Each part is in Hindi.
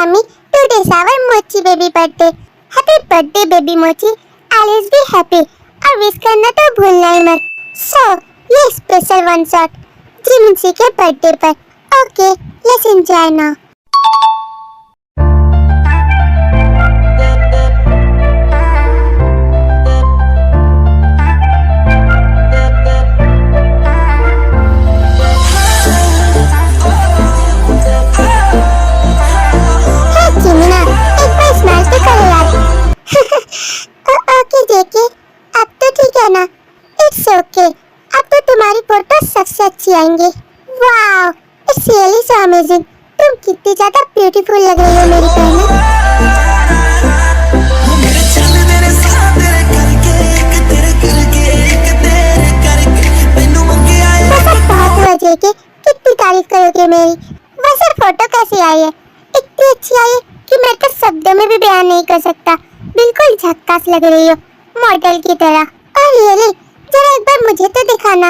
mommy, today's our Mochi baby birthday. Happy birthday baby Mochi. Always be happy. और विश करना तो भूलना ही मत. So, ये स्पेशल वन शॉट जिमिनसी के बर्थडे पर. Okay, let's enjoy now. Okay JK, अब तो ठीक है ना? It's okay. अब तो तुम्हारी फोटो सबसे अच्छी आएंगी. Wow, it's really so amazing. तुम कितनी ज्यादा ब्यूटीफुल लग रही हो मेरी बहन. बहुत हुआ जेके, कितनी तारीफ करोगे मेरी. वैसे फोटो कैसी आई है? इतनी अच्छी आई है कि मैं तो शब्दों में भी बयान नहीं कर सकता. बिल्कुल झक्कास लग रही हो, मॉडल की तरह. और रियली, जरा एक बार मुझे तो दिखाना.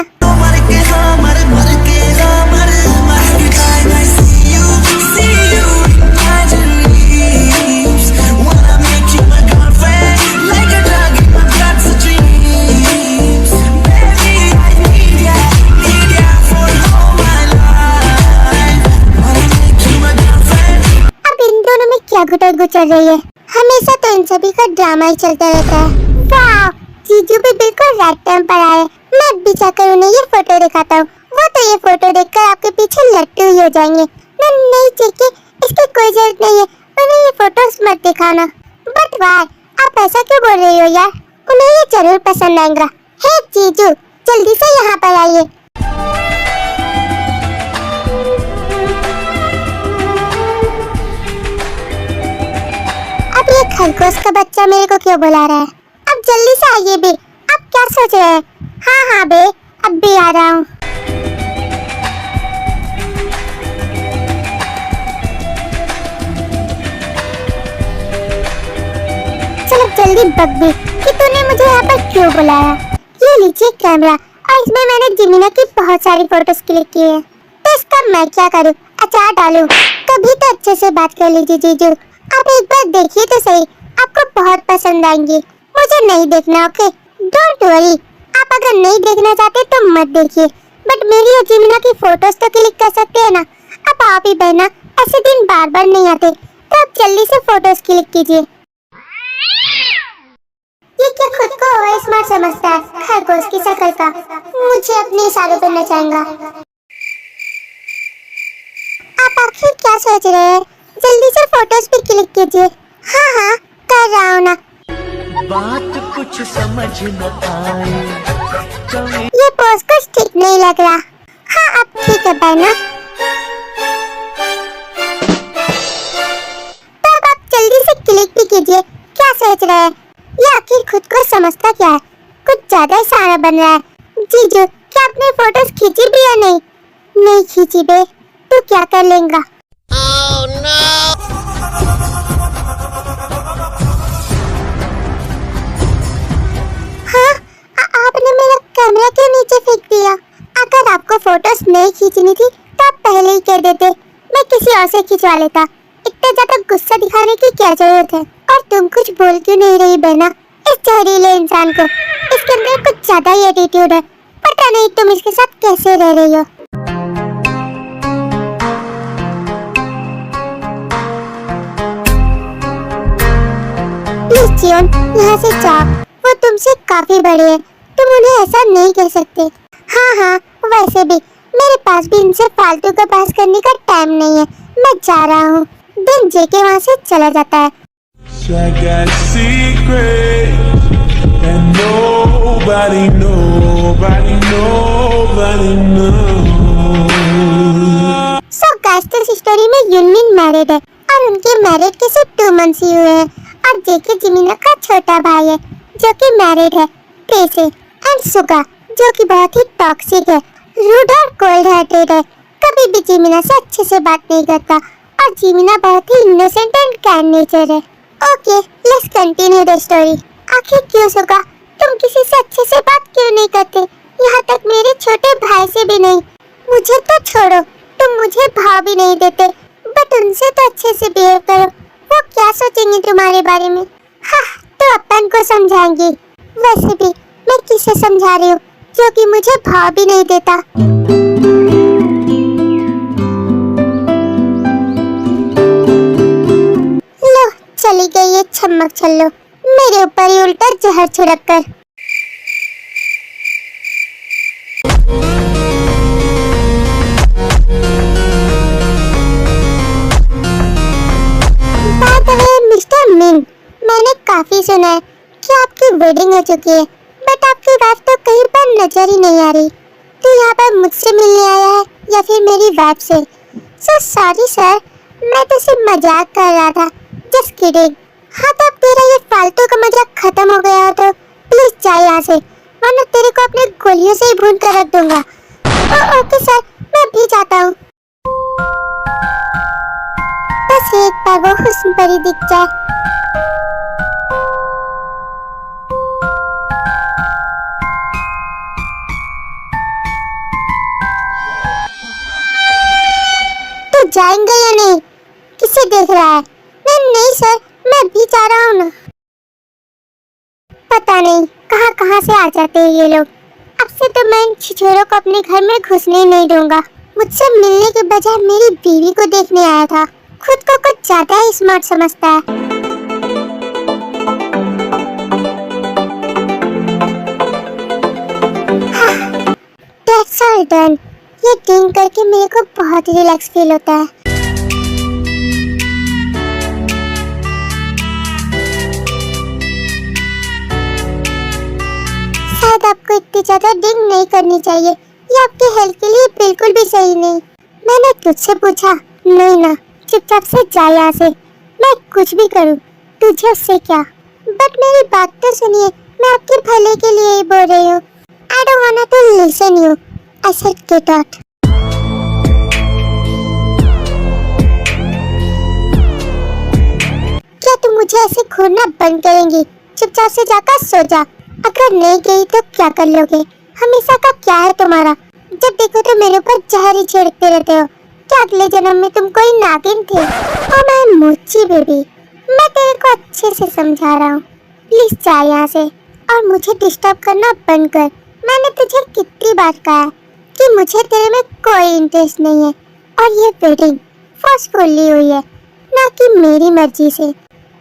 अब इन दोनों में क्या गुटरगु चल रही है? हमेशा तो इन सभी का ड्रामा ही चलता रहता है. वाह, जीजू भी बिल्कुल राइट टाइम पर आए. मैं भी जाकर उन्हें ये फोटो दिखाता हूँ. वो तो ये फोटो देखकर आपके पीछे लट्टू ही हो जाएंगे. नहीं चेके, इसकी कोई जरूरत नहीं है. उन्हें ये फोटोस मत दिखाना. बट वाह, आप ऐसा क्यों बोल रही हो यार? उन्हें ये जरूर पसंद आएगा. हे जीजू, जल्दी से यहाँ पर आइए. अब ये खरगोश का बच्चा मेरे को क्यों बुला रहा है? अब जल्दी से आइए बे. अब क्या सोच रहे हैं? हाँ बे, अब भी आ रहा हूँ. चलो जल्दी बब्बी कि तूने मुझे यहाँ पर क्यों बुलाया. ये लीजिए कैमरा, और इसमें मैंने जिमिना की बहुत सारी फोटोज क्लिक की है. तो इसका मैं क्या करूँ? अचार डालूं? कभी तो अच्छे से बात कर लीजिए जीजू. आप एक बार देखिए तो सही, आपको बहुत पसंद आएंगी. मुझे नहीं देखना. Okay, don't worry. आप अगर नहीं देखना चाहते तो मत देखिए. बट मेरी और जिमिना की फोटोज तो क्लिक कर सकते हैं ना. अब आप ही बहना, ऐसे दिन बार बार नहीं आते. तो आप जल्दी से फोटोज क्लिक कीजिए. ये क्या खुद को ओवर स्मार्ट समझता है? खरगोश की शक्ल का. मुझे अपने इशारों पर नचाएगा. आप आखिर क्या सोच रहे हैं? जल्दी से फोटोज पे क्लिक कीजिए. हाँ, कर रहा हूँ ना. बात कुछ समझ न आए. ये पोज कुछ ठीक नहीं लग रहा. हाँ, अब ठीक है बहना. तो अब आप जल्दी से क्लिक भी कीजिए. क्या सोच रहे हैं? ये आखिर खुद को समझता क्या है? कुछ ज्यादा ही सारा बन रहा है. जीजू, क्या आपने फोटोज खींची भी या नहीं? नहीं खींची बे, तो क्या कर लेगा? Oh no! हाँ, आपने मेरा कैमरा क्यों नीचे फेंक दिया? अगर आपको फोटोज नहीं खींचनी थी तो आप पहले ही कह देते. मैं किसी और से खिंचवा लेता. इतना ज्यादा गुस्सा दिखाने की क्या जरूरत है? और तुम कुछ बोल क्यों नहीं रही बहना? इस जहरीले इंसान को, इसके अंदर कुछ ज्यादा ही एटीट्यूड है. पता नहीं तुम इसके साथ कैसे रह रही हो. प्लीज जियोन, यहाँ से जाओ. वो तुमसे काफी बड़े हैं. तुम उन्हें ऐसा नहीं कह सकते. हाँ, वैसे भी मेरे पास भी इनसे फालतू का बहस करने का टाइम नहीं है. मैं जा रहा हूँ. दिन जेके वहाँ से चला जाता है. So guys, इस स्टोरी में युनमिन मैरिड है और उनके मैरिड के सिर्फ 2 मंथ्स ही हुए हैं. और जेके जिमिना का छोटा भाई है जो कि मैरिड है, पेसे. एंड सुगा जो कि बहुत ही टॉक्सिक है, रूड और कोल्ड हार्टेड है. कभी भी जिमिना से अच्छे से बात नहीं करता. और जिमिना बहुत ही इनोसेंट एंड काइंड नेचर है. Okay, let's continue the story. आखिर क्यों सुगा, तुम किसी से अच्छे से बात क्यों नहीं करते? यहाँ तक मेरे छोटे भाई से भी नहीं. मुझे तो छोड़ो, तुम मुझे भाव भी नहीं देते. बट उनसे तो अच्छे से बिहेव करो, वो क्या सोचेंगे तुम्हारे बारे में। हाँ, तो अपन को समझाएंगे। वैसे भी मैं किसे समझा रही हूँ जो कि मुझे भाव भी नहीं देता। लो चली गई ये छम्मक छल्लो, मेरे ऊपर ही उल्टा जहर छिड़क कर। मिस्टर मिन, मैंने काफी सुना है कि आपकी वेडिंग हो चुकी है, बट आपकी वाइफ तो कहीं पर नजर ही नहीं आ रही। तो यहाँ पर मुझसे मिलने आया है या फिर मेरी वाइफ से? सो सॉरी सर, मैं तो सिर्फ मजाक कर रहा था, जस्ट किडिंग। हाँ, तो अब तेरा ये फालतू का मजाक खत्म हो गया हो तो प्लीज जा यहाँ से, वरना तेरे को अपने गोलियों से ही भून कर रख दूंगा। ओके सर, मैं भी जाता हूँ। बस एक बार वो हुस्न परी दिख जाए। तो जाएंगे या नहीं? किसे देख रहा है? नहीं सर, मैं भी जा रहा हूँ ना। पता नहीं कहाँ कहाँ से आ जाते हैं ये लोग। अब से तो मैं इन छिछोरों को अपने घर में घुसने ही नहीं दूंगा। मुझसे मिलने के बजाय मेरी बीवी को देखने आया था, खुद को कुछ ज्यादा ही स्मार्ट समझता है। That's all done। ये ड्रिंक करके मेरे को बहुत रिलैक्स फील होता है। शायद आपको इतनी ज्यादा ड्रिंक नहीं करनी चाहिए, ये आपकी हेल्थ के लिए बिल्कुल भी सही नहीं। मैंने तुझसे पूछा? नहीं ना, चुपचाप से जा यहाँ से। मैं कुछ भी करूँ, तुझे उससे क्या? बट मेरी बात तो सुनिए, मैं आपके भले के लिए ही बोल रही हूँ। I don't wanna to listen you। I said get out। क्या तुम मुझे ऐसे घूरना बंद करेंगी? चुपचाप से जाकर सो जा। अगर नहीं गई तो क्या कर लोगे? हमेशा का क्या है तुम्हारा? जब देखो तो मेरे ऊपर जहर ही छिड़कते रहते हो। क्या अगले जन्म में तुम कोई नागिन थे? और मैं मोची बेबी, मैं तेरे को अच्छे से समझा रहा हूँ। प्लीज जा यहाँ से और मुझे डिस्टर्ब करना बंद कर। मैंने तुझे कितनी बार कहा है कि मुझे तेरे में कोई इंटरेस्ट नहीं है, और ये वेडिंग फोर्सफुली हुई है, ना कि मेरी मर्जी से।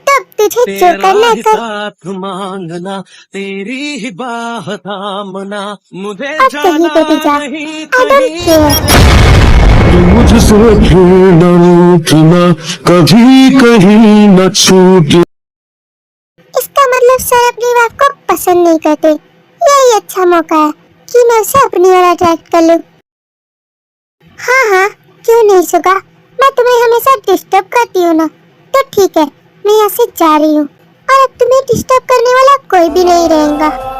तब तुझे जो करना है कर। साथ मांगना, तेरी ही बाह थामना, मुझे अब कहीं पे भी जा, I don't care। मुझसे फिर न रूठना, कभी कहीं न छूट। इसका मतलब सर अपनी वाइफ को पसंद नहीं करते। यही अच्छा मौका है कि मैं उसे अपनी ओर अट्रैक्ट कर लूं। हाँ, क्यों नहीं सुगा, मैं तुम्हें हमेशा डिस्टर्ब करती हूँ ना। तो ठीक है, मैं यहाँ से जा रही हूँ, और अब तुम्हें डिस्टर्ब करने वाला कोई भी नहीं रहेगा।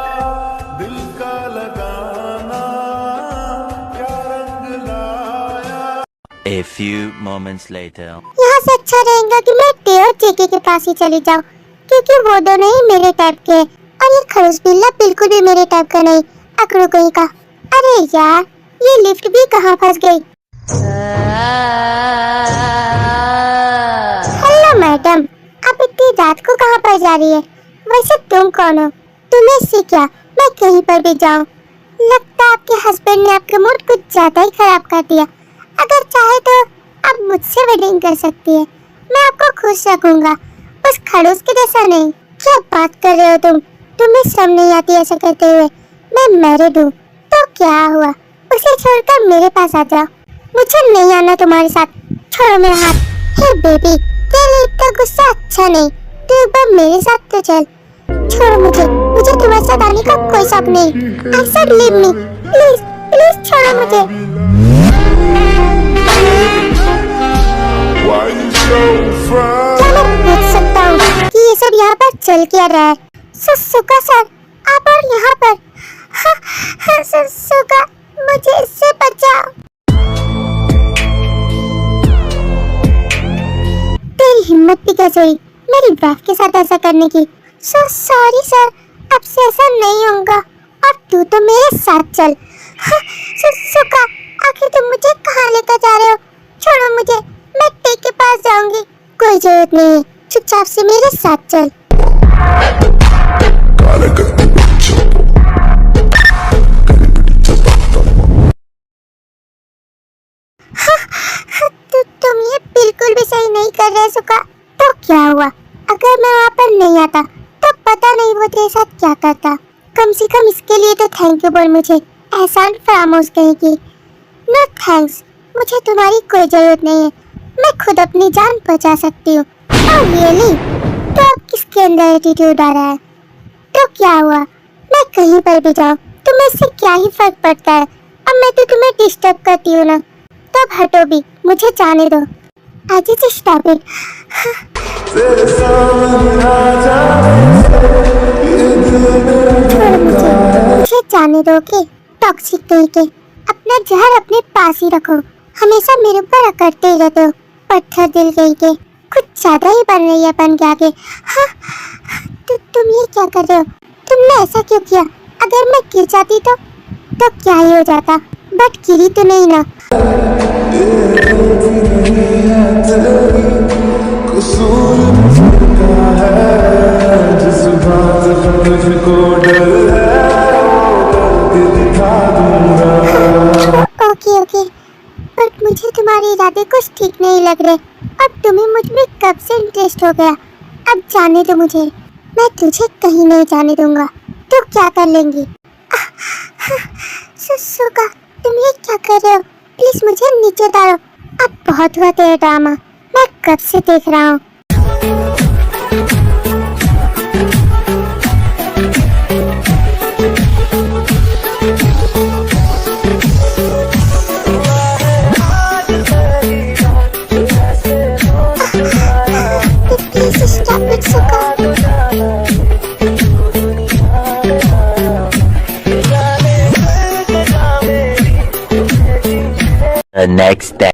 A few moments later। यहाँ से अच्छा रहेगा कि मैं टे और जेके के पास ही चली जाऊँ, क्योंकि वो दोनों ही मेरे टाइप के हैं, और ये खड़ूस बिल्ला बिल्कुल भी मेरे टाइप का नहीं, अकड़ू कहीं का। अरे यार, ये लिफ्ट भी कहाँ फंस गई। हेलो मैडम, आप इतनी रात को कहाँ पर जा रही है? वैसे तुम कौन हो? तुम्हें इससे क्या, मैं कहीं पर भी जाऊँ। लगता है आपके हस्बैंड ने आपका मूड कुछ ज्यादा ही खराब कर दिया। अगर चाहे तो आप मुझसे वेडिंग कर सकती है, मैं आपको खुश रखूंगा, उस खड़ूस के जैसा नहीं। क्या बात कर रहे हो तुम? तुम्हें शर्म नहीं आती ऐसा करते हुए? मैं मैरिड हूँ, तो क्या हुआ? उसे छोड़कर मेरे पास आ जाओ। मुझे नहीं आना तुम्हारे साथ, छोड़ो मेरा हाथ। हे बेबी, तेरे इतना गुस्सा अच्छा नहीं, तू एक बार मेरे साथ तो चल। छोड़ो मुझे तुम्हारे साथ आने का कोई शौक नहीं। I said leave me, please please छोड़ो मुझे। क्या मैं पूछ सकता हूँ कि ये सब यहाँ पर चल क्या रहा है? सुका सर, आप और यहाँ पर? हाँ, सुका, मुझे इससे बचाओ। तेरी हिम्मत भी कैसे हुई मेरी वाइफ के साथ ऐसा करने की? सॉरी सर, अब से ऐसा नहीं होगा, और तू तो मेरे साथ चल। सुका, आखिर तुम मुझे कहाँ लेकर जा रहे हो? छोड़ो मुझे, मैं टे के पास पास जाऊंगी? कोई जरूरत नहीं है, चुपचाप से मेरे साथ चल। तुम ये बिल्कुल भी सही नहीं कर रहे सुका। तो क्या हुआ? अगर मैं वहाँ पर नहीं आता तो पता नहीं वो तेरे साथ क्या करता। कम से कम इसके लिए तो थैंक यू बोल मुझे, एहसान फरामोश कहेगी। नो थैंक्स, मुझे तुम्हारी कोई जरूरत नहीं है, मैं खुद अपनी जान बचा सकती हूँ। और रियली? तो अब किसके अंदर एटीट्यूड आ रहा है? तो क्या हुआ? मैं कहीं पर भी जाऊँ तुम्हें इससे क्या ही फर्क पड़ता है? अब मैं तो तुम्हें डिस्टर्ब करती हूँ ना, तब हटो भी, मुझे जाने दो। आज ही स्टॉप इट। मुझे जाने दो के टॉक्सिक कहीं के। अपना जहर अपने पास ही रखो, हमेशा मेरे ऊपर अकड़ते ही रहते हो, पत्थर दिल कहीं के। कुछ ज्यादा ही बन रही है बन के आगे। हाँ, तुम ये क्या कर रहे हो? तुमने ऐसा क्यों किया? अगर मैं गिर जाती तो क्या ही हो जाता, बट गिरी तो नहीं ना। ओके, बट मुझे तुम्हारे इरादे कुछ ठीक नहीं लग रहे। अब तुम्हें मुझ में कब से इंटरेस्ट हो गया? अब जाने दो मुझे, मैं तुझे कहीं नहीं जाने दूंगा। तो क्या कर लेंगी? सुका, तुम ये क्या कर रहे हो? प्लीज मुझे नीचे उतारो। अब बहुत हुआ तेरा ड्रामा, मैं कब से देख रहा हूँ। प्लीज स्टॉप इट सुका। The next day.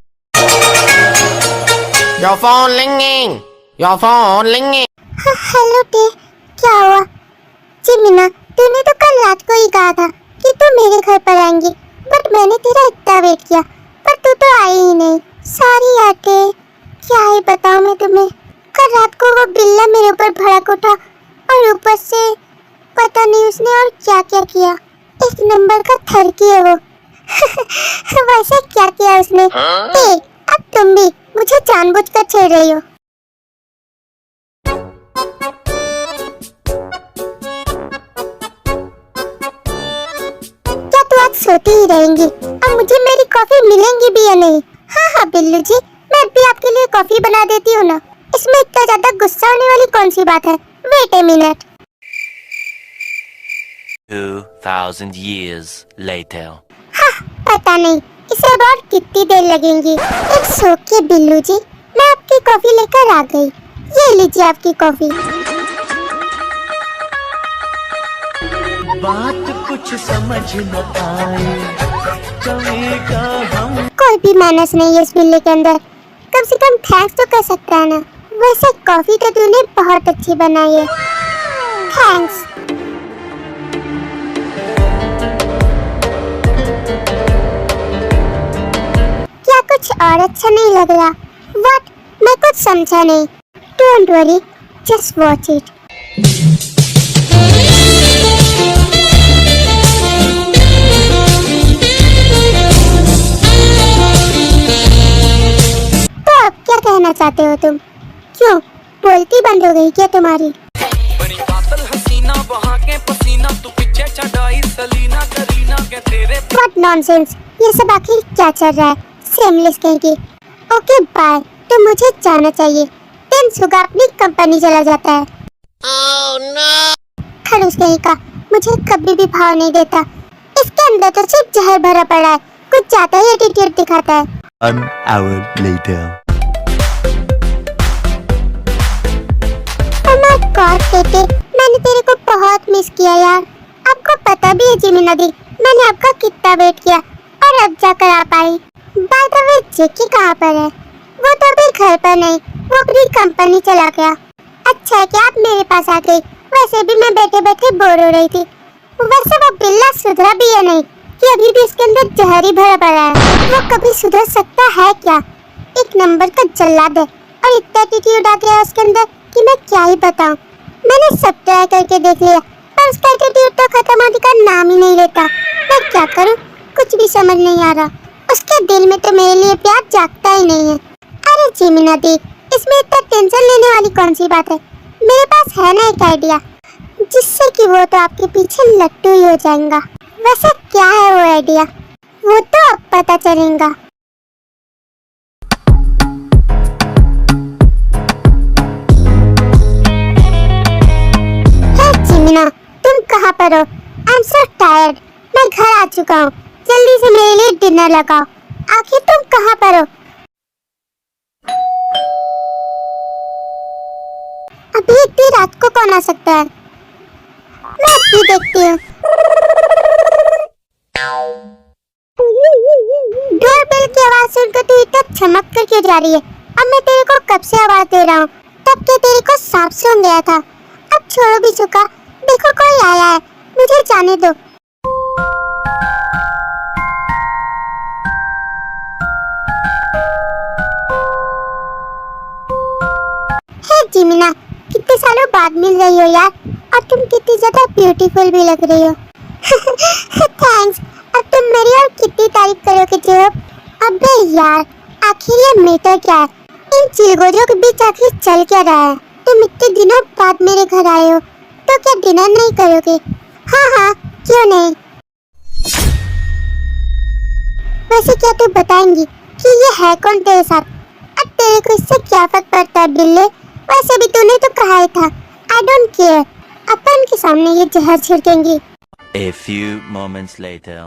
Your phone ringing. Your phone ringing. Hello टे, क्या हुआ? जी मीना, तूने तो कल रात को ही कहा था कि तू मेरे घर पर आएंगी, बट मैंने तेरा इतना वेट किया, पर तू तो आई ही नहीं। सॉरी यार टे, क्या ही बताऊं मैं तुम्हें। कल रात को वो बिल्ला मेरे ऊपर भड़क उठा और ऊपर से पता नहीं उसने और क्या क्या किया। एक नंबर का थरकी है वो। वैसे क्या किया उसने? अब तुम भी मुझे जानबूझकर छेड़ रही हो। क्या तू आज सोती ही रहेंगी? अब मुझे मेरी कॉफी मिलेंगी भी या नहीं? हाँ बिल्लू जी, मैं भी आपके लिए कॉफी बना देती हूँ ना। इसमें इतना ज्यादा गुस्सा होने वाली कौन सी बात है? Wait a minute. 2000 years later. हाँ, पता नहीं इसे और कितनी देर लगेगी। एक सो के बिल्लू जी, मैं आपकी कॉफी लेकर आ गई। ये लीजिए आपकी कॉफी। बात कुछ समझ न आए, चलेगा हम। कोई भी मैनर्स नहीं है इस बिल्ले के अंदर। कम से कम थैंक्स तो कर सकता है ना। वैसे कॉफी तो तूने बहुत अच्छी बनाई है, थैंक्स। क्या कुछ और अच्छा नहीं लग रहा? व्हाट? मैं कुछ समझा नहीं। Don't worry, just watch it. तो अब क्या कहना चाहते हो तुम? क्यों बोलती बंद हो गई क्या तुम्हारी? What nonsense! ये सब आखिर क्या चल रहा है? सेमलेस कहेगी। ओके बाय, तो मुझे जाना चाहिए। दिन सुगा अपनी कंपनी चला जाता है। Oh no! खड़ूस कहीं का, मुझे कभी भी भाव नहीं देता। इसके अंदर तो सिर्फ जहर भरा पड़ा है, कुछ ज्यादा ही एटीट्यूड दिखाता है। 1 hour later. Oh my God, बेटे, मैंने तेरे को बहुत मिस किया यार। आपको पता भी है जिमिना दी, मैंने आपका कितना वेट किया और अब जाकर आ पाई। बाय द वे, जेकी कहाँ पर है? वो तो अभी घर पर नहीं, वो अपनी कंपनी चला गया। अच्छा है कि आप मेरे पास आ गई, वैसे भी मैं बैठे बैठे बोर हो रही थी। वैसे वो बिल्ला सुधरा भी है नहीं कि अभी भी इसके अंदर जहर ही भरा पड़ा है। वो कभी सुधर सकता है क्या? एक नंबर का जल्लाद है, और इतना एटीट्यूड आ गया उसके अंदर कि मैं क्या ही बताऊं। मैंने सब ट्राई करके देख लिया पर उसका एटीट्यूड तो खत्म होने का नाम ही नहीं लेता। मैं क्या करूं, कुछ भी समझ नहीं आ रहा। उसके दिल में तो मेरे लिए प्यार जागता ही नहीं है। अरे जिमिना दी, इसमें इतना टेंशन लेने वाली कौन सी बात है। मेरे पास है ना एक आइडिया जिससे कि वो तो आपके पीछे लट्टू ही हो जाएगा। वैसे क्या है वो आइडिया, वो तो अब पता चलेगा। हे जिमिना, तुम कहाँ पर हो? I am so tired. मैं घर आ चुका हूँ, जल्दी से मेरे लिए डिनर लगाओ। आखिर तुम कहाँ पर हो? अभी इतनी रात को कौन आ सकता है? मैं अभी देखती हूँ। डोरबेल की आवाज सुनकर तू इतना चमक कर क्यों जा रही है? अब मैं तेरे को कब से आवाज दे रहा हूँ, तब के तेरे को सांप सूंघ गया था। अब छोड़ो भी चुका, देखो कोई आया है, मुझे जाने दो। हे जिमिना, कितने सालों बाद मिल रही हो यार, और तुम कितनी ज्यादा ब्यूटीफुल भी लग रही हो। थैंक्स। अब तुम मेरी और कितनी तारीफ करोगे जेब? अबे यार, आखिर ये मैटर क्या है? इन चिलगोजों के बीच आखिर चल क्या रहा है? तुम इतने दिनों बाद मेरे घर आए हो, तो क्या डिनर नहीं करोगे? हाँ हाँ, क्यों नहीं। वैसे क्या तू बताएंगी कि ये है कौन तेरे साथ? अब तेरे को इससे क्या फर्क पड़ता है बिल्ले? वैसे भी तूने तो कहा ही था, आई डोंट केयर। अपन के सामने ये जहर छिड़केंगी। A few moments later.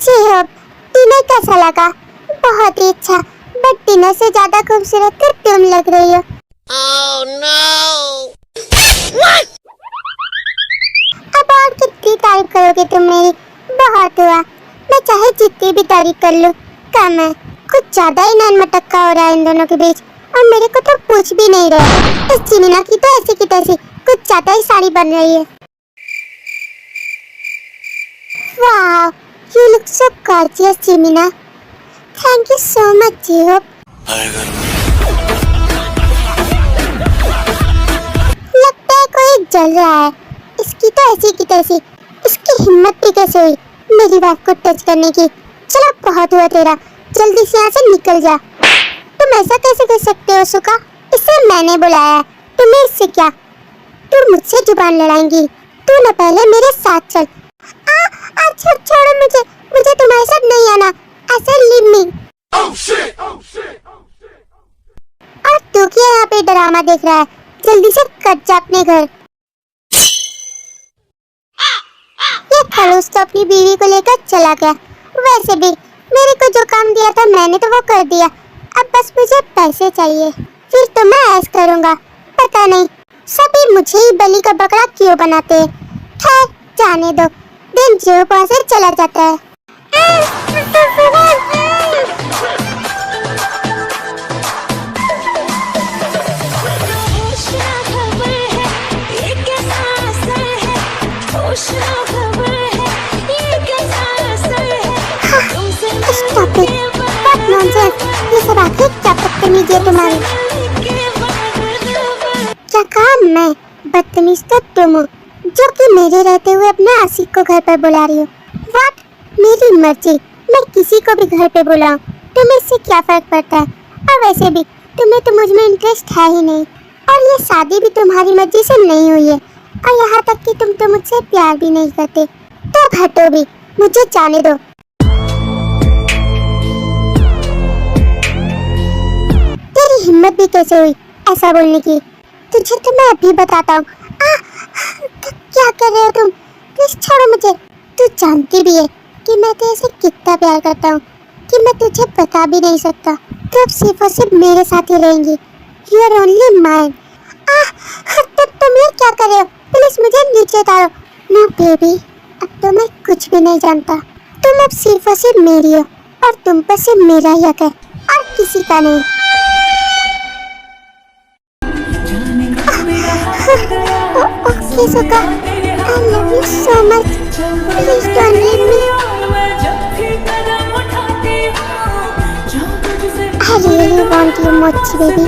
जेब, तुम्हें कैसा लगा? बहुत ही अच्छा, बट डिनर से ज्यादा खूबसूरत तो तुम लग रही हो। Oh no! अब और कितनी तारीफ करोगे तुम मेरी? बहुत हुआ, मैं चाहे जितनी भी तारीफ कर लूं कम है। कुछ ज्यादा ही नैन मटक्का हो रहा है इन दोनों के बीच, और मेरे को तो पूछ भी नहीं रहे। इस जिमिना की तो ऐसी की तैसी कुछ ज्यादा ही साड़ी बन रही है। वाह, you look so gorgeous जिमिना। Thank you so much जेब। लगता है कोई जल रहा है। इसकी तो ऐसी की तैसी, इसकी हिम्मत भी कैसे हुई मेरी वाइफ को टच करने की। चलो बहुत हुआ तेरा, जल्दी से यहाँ से निकल जा। तुम ऐसा कैसे कर सकते हो सुका? इसे मैंने बुलाया है, तुम्हें इससे क्या? तुम मुझसे जुबान लड़ाएंगी? तू न पहले मेरे साथ चल। अच्छा छोड़ो मुझे, मुझे तुम्हारे साथ नहीं आना। ऐसे लीव मी। और तू क्या यहाँ पे ड्रामा देख रहा है? जल्दी से कट जा अपने घर। ये खड़ूस तो अपनी बीवी को लेकर चला गया। वैसे भी मेरे को जो काम दिया था मैंने तो वो कर दिया। अब बस मुझे पैसे चाहिए, फिर तो मैं ऐश करूँगा। पता नहीं सभी मुझे ही बलि का बकरा क्यों बनाते हैं। खैर जाने दो। दिन जो वहाँ से चला जाता है। Stop it! What nonsense! ये सब आखिर क्या बदतमीजी है तुम्हारी? क्या कहा मैं? बदतमीज तो तुम हो, जो कि मेरे रहते हुए अपने आशिक को घर पर बुला रही हो। What? मेरी मर्जी, मैं किसी को भी घर पे बुलाऊं, तुम्हें इससे क्या फर्क पड़ता है? और वैसे भी तुम्हें तो मुझ में इंटरेस्ट है ही नहीं, और ये शादी भी तुम्हारी मर्जी से नहीं हुई है, और यहाँ तक कि तुम तो मुझसे प्यार भी नहीं करते। तो हटो भी, मुझे जाने दो। तेरी हिम्मत भी कैसे हुई ऐसा बोलने की? तुझे तो मैं अभी बताता हूँ। क्या कर रहे हो तुम? प्लीज छोड़ो मुझे। तू जानती भी है कि मैं तेरे से कितना प्यार करता हूँ कि मैं तुझे बता भी नहीं सकता। तो अब सिर्फ और सिर्फ मेरे साथ ही रहेंगी। You are only mine. तो तुम ये क्या कर रहे हो? प्लीज मुझे नीचे उतारो। नो बेबी, अब तो मैं कुछ भी नहीं जानता। तुम अब सिर्फ और सिर्फ मेरी हो, और तुम पर सिर्फ मेरा ही हक है और किसी का नहीं। ओके सुका, I love you so much. Please don't leave me. I really want you much, baby,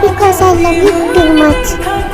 because I love you too much.